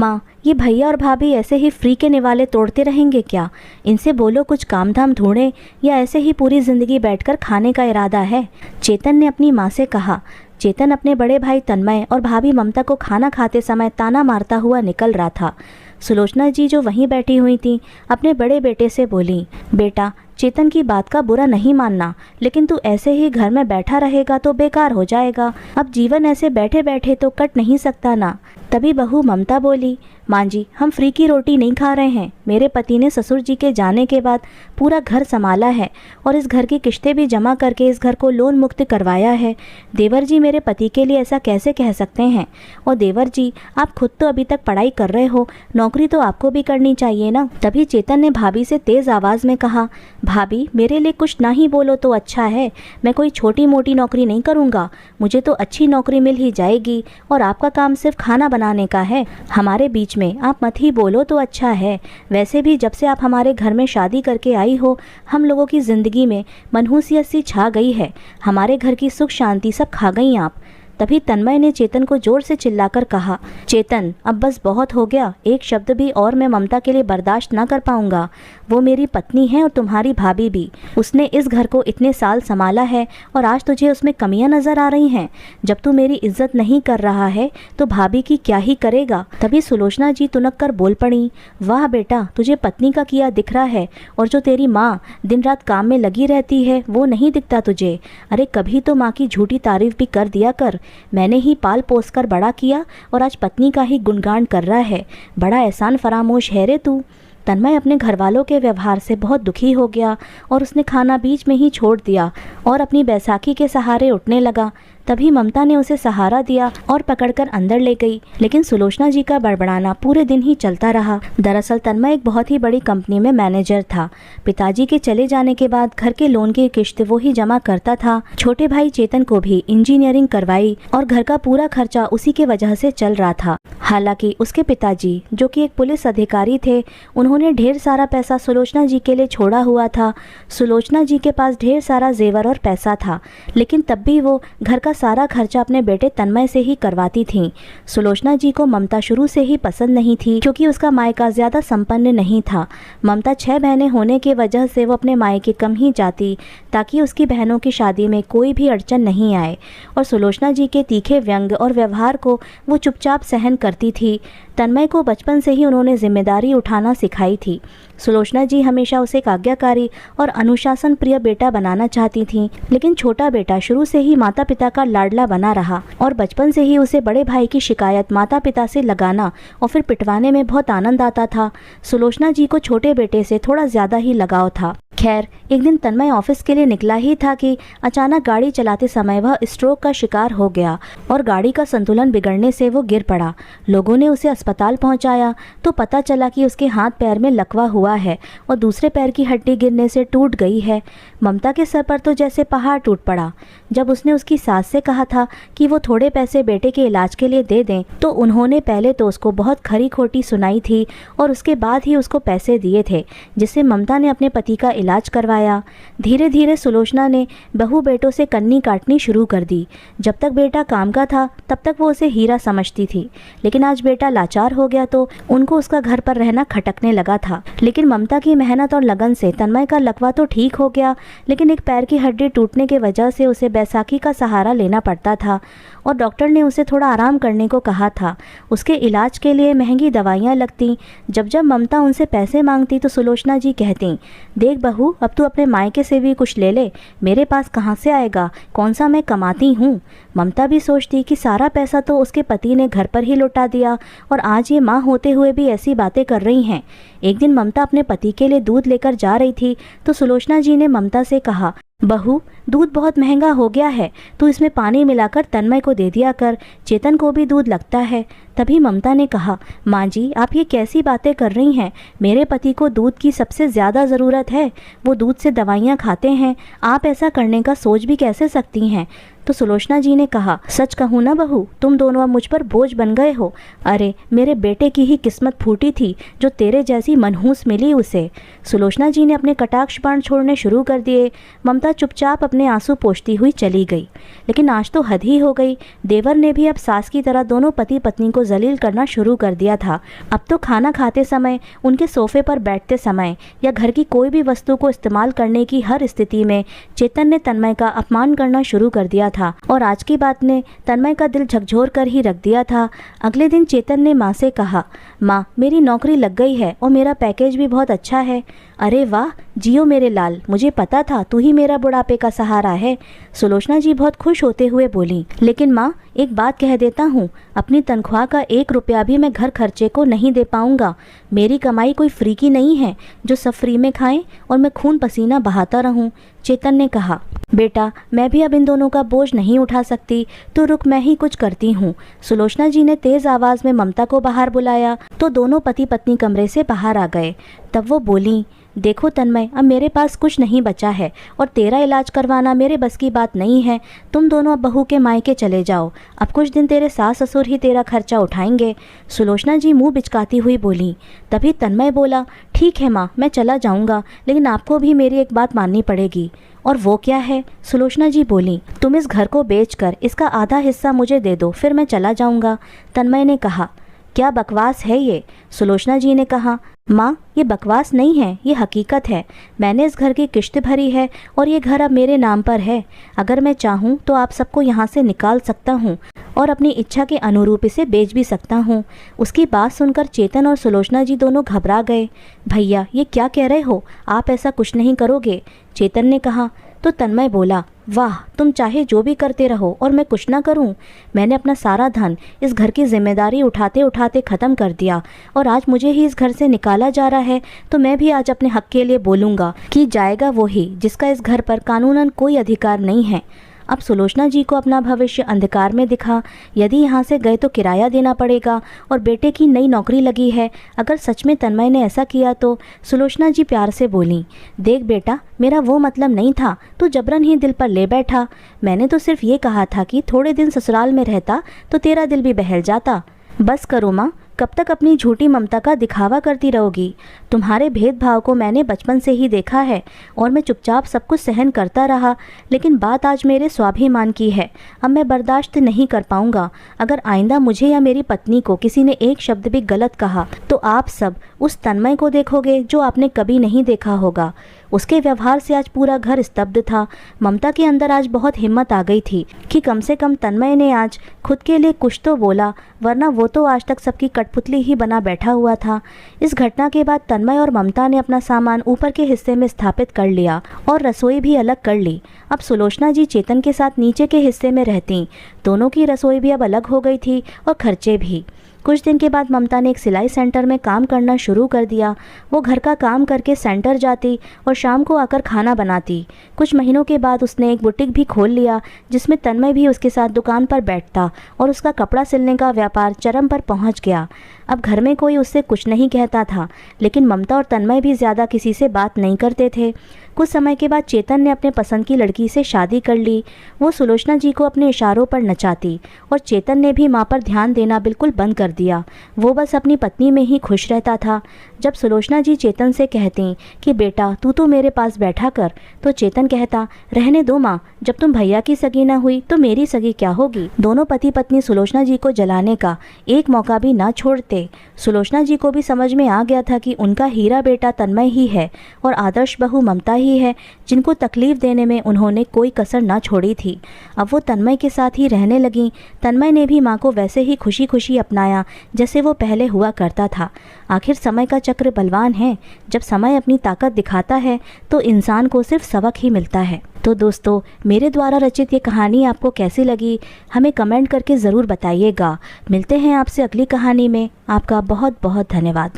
माँ, ये भैया और भाभी ऐसे ही फ्री के निवाले तोड़ते रहेंगे क्या? इनसे बोलो कुछ काम धाम ढूंढें, या ऐसे ही पूरी ज़िंदगी बैठकर खाने का इरादा है? चेतन ने अपनी माँ से कहा। चेतन अपने बड़े भाई तन्मय और भाभी ममता को खाना खाते समय ताना मारता हुआ निकल रहा था। सुलोचना जी जो वहीं बैठी हुई थीं, अपने बड़े बेटे से बोली, बेटा, चेतन की बात का बुरा नहीं मानना, लेकिन तू ऐसे ही घर में बैठा रहेगा तो बेकार हो जाएगा। अब जीवन ऐसे बैठे बैठे तो कट नहीं सकता ना। तभी बहू ममता बोली, माँ जी, हम फ्री की रोटी नहीं खा रहे हैं। मेरे पति ने ससुर जी के जाने के बाद पूरा घर संभाला है और इस घर की किश्तें भी जमा करके इस घर को लोन मुक्त करवाया है। देवर जी मेरे पति के लिए ऐसा कैसे कह सकते हैं? और देवर जी, आप खुद तो अभी तक पढ़ाई कर रहे हो, नौकरी तो आपको भी करनी चाहिए ना। तभी चेतन ने भाभी से तेज़ आवाज़ में कहा, भाभी, मेरे लिए कुछ ना ही बोलो तो अच्छा है। मैं कोई छोटी मोटी नौकरी नहीं करूँगा, मुझे तो अच्छी नौकरी मिल ही जाएगी और आपका काम सिर्फ खाना बनाने का है। हमारे बीच में आप मत ही बोलो तो अच्छा है। वैसे भी जब से आप हमारे घर में शादी करके आई हो, हम लोगों की ज़िंदगी में मनहूसियत सी छा गई है। हमारे घर की सुख शांति सब खा गई आप। तभी तन्मय ने चेतन को जोर से चिल्लाकर कहा, चेतन, अब बस बहुत हो गया। एक शब्द भी और मैं ममता के लिए बर्दाश्त ना कर पाऊंगा। वो मेरी पत्नी है और तुम्हारी भाभी भी। उसने इस घर को इतने साल संभाला है और आज तुझे उसमें कमियां नजर आ रही हैं। जब तू मेरी इज्जत नहीं कर रहा है तो भाभी की क्या ही करेगा? तभी सुलोचना जी तुनक कर बोल पड़ी, वाह बेटा, तुझे पत्नी का किया दिख रहा है, और जो तेरी माँ दिन रात काम में लगी रहती है वो नहीं दिखता तुझे। अरे कभी तो माँ की झूठी तारीफ भी कर दिया कर। मैंने ही पाल पोस कर बड़ा किया और आज पत्नी का ही गुणगान कर रहा है। बड़ा एहसान फरामोश है रे तू। तन्मय अपने घर वालों के व्यवहार से बहुत दुखी हो गया और उसने खाना बीच में ही छोड़ दिया और अपनी बैसाखी के सहारे उठने लगा। तभी ममता ने उसे सहारा दिया और पकड़कर अंदर ले गई, लेकिन सुलोचना जी का बड़बड़ाना पूरे दिन ही चलता रहा। दरअसल तन्मय एक बहुत ही बड़ी कंपनी में मैनेजर था। पिताजी के चले जाने के बाद घर के लोन की किश्त वो ही जमा करता था। छोटे भाई चेतन को भी इंजीनियरिंग करवाई और घर का पूरा खर्चा उसी के वजह से चल रहा था। हालांकि उसके पिताजी, जो कि एक पुलिस अधिकारी थे, उन्होंने ढेर सारा पैसा सुलोचना जी के लिए छोड़ा हुआ था। सुलोचना जी के पास ढेर सारा जेवर और पैसा था, लेकिन तब भी वो घर का सारा खर्चा अपने बेटे तन्मय से ही करवाती थीं। सुलोचना जी को ममता शुरू से ही पसंद नहीं थी, क्योंकि उसका मायका ज़्यादा संपन्न नहीं था। ममता 6 बहनें होने की वजह से वो अपने मायके कम ही जाती, ताकि उसकी बहनों की शादी में कोई भी अड़चन नहीं आए। और सुलोचना जी के तीखे व्यंग और व्यवहार को वो चुपचाप सहन करती थी। तन्मय को बचपन से ही उन्होंने जिम्मेदारी उठाना सिखाई थी। सुलोचना जी हमेशा उसे एक आज्ञाकारी और अनुशासन प्रिय बेटा बनाना चाहती थीं, लेकिन छोटा बेटा शुरू से ही माता पिता का लाडला बना रहा और बचपन से ही उसे बड़े भाई की शिकायत माता पिता से लगाना और फिर पिटवाने में बहुत आनंद आता था। सुलोचना जी को छोटे बेटे से थोड़ा ज़्यादा ही लगाव था। खैर, एक दिन तन्मय ऑफिस के लिए निकला ही था कि अचानक गाड़ी चलाते समय वह स्ट्रोक का शिकार हो गया और गाड़ी का संतुलन बिगड़ने से वो गिर पड़ा। लोगों ने उसे अस्पताल पहुंचाया तो पता चला कि उसके हाथ पैर में लकवा हुआ है और दूसरे पैर की हड्डी गिरने से टूट गई है। ममता के सर पर तो जैसे पहाड़ टूट पड़ा। जब उसने उसकी सास से कहा था कि वो थोड़े पैसे बेटे के इलाज के लिए दे दें, तो उन्होंने पहले तो उसको बहुत खरी खोटी सुनाई थी और उसके बाद ही उसको पैसे दिए थे, जिससे ममता ने अपने पति का इलाज करवाया। धीरे धीरे सुलोचना ने बहू बेटों से कन्नी काटनी शुरू कर दी। जब तक बेटा काम का था तब तक वो उसे हीरा समझती थी, लेकिन आज बेटा लाचार हो गया तो उनको उसका घर पर रहना खटकने लगा था। लेकिन ममता की मेहनत और लगन से तन्मय का लकवा तो ठीक हो गया, लेकिन एक पैर की हड्डी टूटने की वजह से उसे बैसाखी का सहारा लेना पड़ता था और डॉक्टर ने उसे थोड़ा आराम करने को कहा था। उसके इलाज के लिए महंगी दवाइयाँ लगती। जब जब ममता उनसे पैसे मांगती तो सुलोचना जी कहती, देख बहू, अब तू अपने मायके से भी कुछ ले ले, मेरे पास कहाँ से आएगा, कौन सा मैं कमाती हूँ। ममता भी सोचती कि सारा पैसा तो उसके पति ने घर पर ही लौटा दिया और आज ये माँ होते हुए भी ऐसी बातें कर रही हैं। एक दिन ममता अपने पति के लिए दूध लेकर जा रही थी तो सुलोचना जी ने ममता से कहा, बहू, दूध बहुत महंगा हो गया है, तू इसमें पानी मिलाकर तन्मय को दे दिया कर, चेतन को भी दूध लगता है। तभी ममता ने कहा, माँ जी, आप ये कैसी बातें कर रही हैं, मेरे पति को दूध की सबसे ज़्यादा ज़रूरत है, वो दूध से दवाइयाँ खाते हैं, आप ऐसा करने का सोच भी कैसे सकती हैं। तो सुलोचना जी ने कहा, सच कहूँ ना बहू, तुम दोनों अब मुझ पर बोझ बन गए हो। अरे मेरे बेटे की ही किस्मत फूटी थी जो तेरे जैसी मनहूस मिली उसे। सुलोचना जी ने अपने कटाक्ष बाण छोड़ने शुरू कर दिए। ममता चुपचाप अपने आंसू पोंछती हुई चली गई। लेकिन आज तो हद ही हो गई। देवर ने भी अब सास की तरह दोनों पति पत्नी को जलील करना शुरू कर दिया था। अब तो खाना खाते समय, उनके सोफे पर बैठते समय या घर की कोई भी वस्तु को इस्तेमाल करने की हर स्थिति में चेतन ने तन्मय का अपमान करना शुरू कर दिया था। और आज की बात ने तन्मय का दिल झकझोर कर ही रख दिया था। अगले दिन चेतन ने माँ से कहा, माँ मेरी नौकरी लग गई है और मेरा पैकेज भी बहुत अच्छा है। अरे वाह, जियो मेरे लाल, मुझे पता था तू ही मेरा बुढ़ापे का सहारा है। सुलोचना जी बहुत खुश होते हुए बोली, लेकिन माँ एक बात कह देता हूँ, अपनी तनख्वाह का 1 रुपया भी मैं घर खर्चे को नहीं दे पाऊँगा। मेरी कमाई कोई फ्री की नहीं है जो सब फ्री में खाएं और मैं खून पसीना बहाता रहूं। चेतन ने कहा, बेटा मैं भी अब इन दोनों का बोझ नहीं उठा सकती, तो रुक मैं ही कुछ करती हूँ। सुलोचना जी ने तेज आवाज़ में ममता को बाहर बुलाया तो दोनों पति पत्नी कमरे से बाहर आ गए। तब वो बोली, देखो तन्मय, अब मेरे पास कुछ नहीं बचा है और तेरा इलाज करवाना मेरे बस की बात नहीं है। तुम दोनों अब बहू के मायके चले जाओ। अब कुछ दिन तेरे सास ससुर ही तेरा खर्चा उठाएंगे। सुलोचना जी मुंह बिचकाती हुई बोली। तभी तन्मय बोला, ठीक है माँ, मैं चला जाऊँगा, लेकिन आपको भी मेरी एक बात माननी पड़ेगी। और वो क्या है? सुलोचना जी बोली, तुम इस घर को बेचकर इसका आधा हिस्सा मुझे दे दो, फिर मैं चला जाऊँगा। तन्मय ने कहा, क्या बकवास है ये? सुलोचना जी ने कहा, माँ ये बकवास नहीं है, ये हकीकत है। मैंने इस घर की किश्त भरी है और ये घर अब मेरे नाम पर है। अगर मैं चाहूँ तो आप सबको यहाँ से निकाल सकता हूँ और अपनी इच्छा के अनुरूप इसे बेच भी सकता हूँ। उसकी बात सुनकर चेतन और सुलोचना जी दोनों घबरा गए। भैया ये क्या कह रहे हो, आप ऐसा कुछ नहीं करोगे? चेतन ने कहा। तो तन्मय बोला, वाह, तुम चाहे जो भी करते रहो और मैं कुछ ना करूं। मैंने अपना सारा धन इस घर की जिम्मेदारी उठाते उठाते ख़त्म कर दिया और आज मुझे ही इस घर से निकाला जा रहा है, तो मैं भी आज अपने हक के लिए बोलूँगा कि जाएगा वो ही जिसका इस घर पर कानूनन कोई अधिकार नहीं है। अब सुलोचना जी को अपना भविष्य अंधकार में दिखा। यदि यहाँ से गए तो किराया देना पड़ेगा और बेटे की नई नौकरी लगी है। अगर सच में तन्मय ने ऐसा किया तो? सुलोचना जी प्यार से बोली, देख बेटा, मेरा वो मतलब नहीं था, तू जबरन ही दिल पर ले बैठा। मैंने तो सिर्फ ये कहा था कि थोड़े दिन ससुराल में रहता तो तेरा दिल भी बहल जाता। बस करो माँ, कब तक अपनी झूठी ममता का दिखावा करती रहोगी? तुम्हारे भेदभाव को मैंने बचपन से ही देखा है और मैं चुपचाप सब कुछ सहन करता रहा, लेकिन बात आज मेरे स्वाभिमान की है। अब मैं बर्दाश्त नहीं कर पाऊंगा। अगर आइंदा मुझे या मेरी पत्नी को किसी ने एक शब्द भी गलत कहा तो आप सब उस तन्मय को देखोगे जो आपने कभी नहीं देखा होगा। उसके व्यवहार से आज पूरा घर स्तब्ध था। ममता के अंदर आज बहुत हिम्मत आ गई थी कि कम से कम तन्मय ने आज खुद के लिए कुछ तो बोला, वरना वो तो आज तक सबकी कठपुतली ही बना बैठा हुआ था। इस घटना के बाद तन्मय और ममता ने अपना सामान ऊपर के हिस्से में स्थापित कर लिया और रसोई भी अलग कर ली। अब सुलोचना जी चेतन के साथ नीचे के हिस्से में रहती। दोनों की रसोई भी अब अलग हो गई थी और खर्चे भी। कुछ दिन के बाद ममता ने एक सिलाई सेंटर में काम करना शुरू कर दिया। वो घर का काम करके सेंटर जाती और शाम को आकर खाना बनाती। कुछ महीनों के बाद उसने एक बुटीक भी खोल लिया जिसमें तन्मय भी उसके साथ दुकान पर बैठता और उसका कपड़ा सिलने का व्यापार चरम पर पहुंच गया। अब घर में कोई उससे कुछ नहीं कहता था, लेकिन ममता और तन्मय भी ज़्यादा किसी से बात नहीं करते थे। कुछ समय के बाद चेतन ने अपने पसंद की लड़की से शादी कर ली। वो सुलोचना जी को अपने इशारों पर नचाती और चेतन ने भी माँ पर ध्यान देना बिल्कुल बंद कर दिया। वो बस अपनी पत्नी में ही खुश रहता था। जब सुलोचना जी चेतन से कहती कि बेटा तू तो मेरे पास बैठा कर, तो चेतन कहता, रहने दो माँ, जब तुम भैया की सगी ना हुई तो मेरी सगी क्या होगी। दोनों पति पत्नी सुलोचना जी को जलाने का एक मौका भी ना छोड़ते। सुलोचना जी को भी समझ में आ गया था कि उनका हीरा बेटा तन्मय ही है और आदर्श बहू ममता ही है जिनको तकलीफ देने में उन्होंने कोई कसर ना छोड़ी थी। अब वो तन्मय के साथ ही रहने लगी। तन्मय ने भी माँ को वैसे ही खुशी खुशी अपनाया जैसे वो पहले हुआ करता था। आखिर समय का चक्र बलवान है। जब समय अपनी ताकत दिखाता है तो इंसान को सिर्फ सबक ही मिलता है। तो दोस्तों, मेरे द्वारा रचित ये कहानी आपको कैसी लगी हमें कमेंट करके ज़रूर बताइएगा। मिलते हैं आपसे अगली कहानी में। आपका बहुत बहुत धन्यवाद।